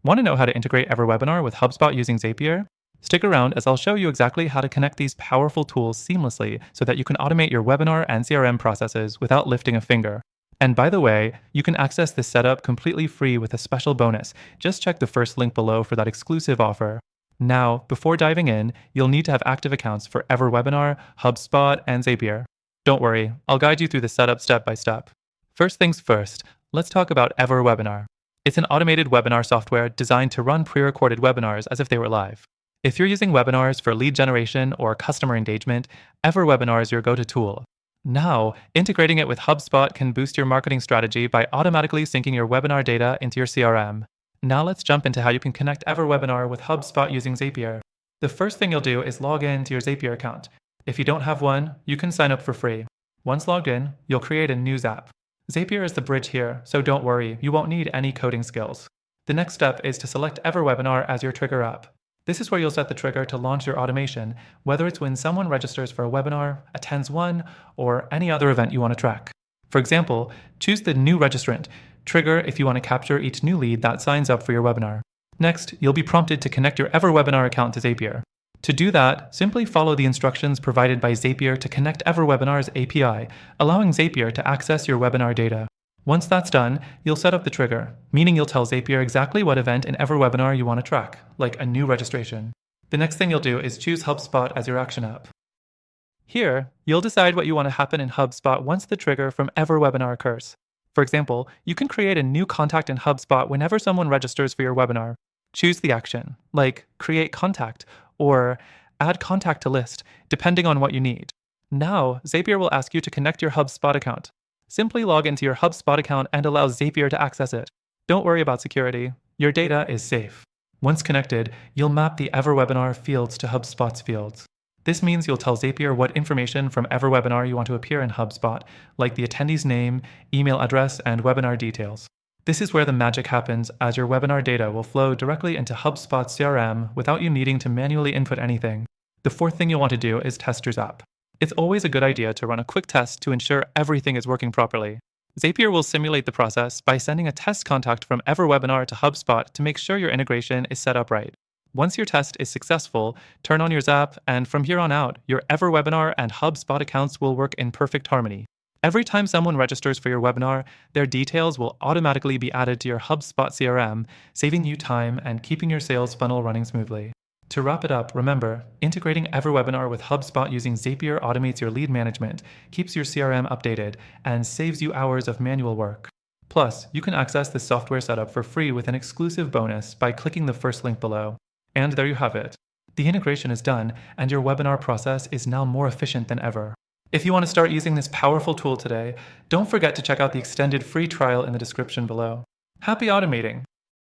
Want to know how to integrate EverWebinar with HubSpot using Zapier? Stick around as I'll show you exactly how to connect these powerful tools seamlessly so that you can automate your webinar and CRM processes without lifting a finger. And by the way, you can access this setup completely free with a special bonus. Just check the first link below for that exclusive offer. Now, before diving in, you'll need to have active accounts for EverWebinar, HubSpot, and Zapier. Don't worry, I'll guide you through the setup step by step. First things first, let's talk about EverWebinar. It's an automated webinar software designed to run pre-recorded webinars as if they were live. If you're using webinars for lead generation or customer engagement, EverWebinar is your go-to tool. Now, integrating it with HubSpot can boost your marketing strategy by automatically syncing your webinar data into your CRM. Now let's jump into how you can connect EverWebinar with HubSpot using Zapier. The first thing you'll do is log in to your Zapier account. If you don't have one, you can sign up for free. Once logged in, you'll create a news app. Zapier is the bridge here, so don't worry, you won't need any coding skills. The next step is to select EverWebinar as your trigger app. This is where you'll set the trigger to launch your automation, whether it's when someone registers for a webinar, attends one, or any other event you want to track. For example, choose the new registrant trigger if you want to capture each new lead that signs up for your webinar. Next, you'll be prompted to connect your EverWebinar account to Zapier. To do that, simply follow the instructions provided by Zapier to connect EverWebinar's API, allowing Zapier to access your webinar data. Once that's done, you'll set up the trigger, meaning you'll tell Zapier exactly what event in EverWebinar you want to track, like a new registration. The next thing you'll do is choose HubSpot as your action app. Here, you'll decide what you want to happen in HubSpot once the trigger from EverWebinar occurs. For example, you can create a new contact in HubSpot whenever someone registers for your webinar. Choose the action, like create contact or add contact to list, depending on what you need. Now, Zapier will ask you to connect your HubSpot account. Simply log into your HubSpot account and allow Zapier to access it. Don't worry about security. Your data is safe. Once connected, you'll map the EverWebinar fields to HubSpot's fields. This means you'll tell Zapier what information from EverWebinar you want to appear in HubSpot, like the attendee's name, email address, and webinar details. This is where the magic happens, as your webinar data will flow directly into HubSpot's CRM without you needing to manually input anything. The fourth thing you'll want to do is test your Zap. It's always a good idea to run a quick test to ensure everything is working properly. Zapier will simulate the process by sending a test contact from EverWebinar to HubSpot to make sure your integration is set up right. Once your test is successful, turn on your Zap, and from here on out, your EverWebinar and HubSpot accounts will work in perfect harmony. Every time someone registers for your webinar, their details will automatically be added to your HubSpot CRM, saving you time and keeping your sales funnel running smoothly. To wrap it up, remember, integrating EverWebinar with HubSpot using Zapier automates your lead management, keeps your CRM updated, and saves you hours of manual work. Plus, you can access this software setup for free with an exclusive bonus by clicking the first link below. And there you have it. The integration is done, and your webinar process is now more efficient than ever. If you want to start using this powerful tool today, don't forget to check out the extended free trial in the description below. Happy automating!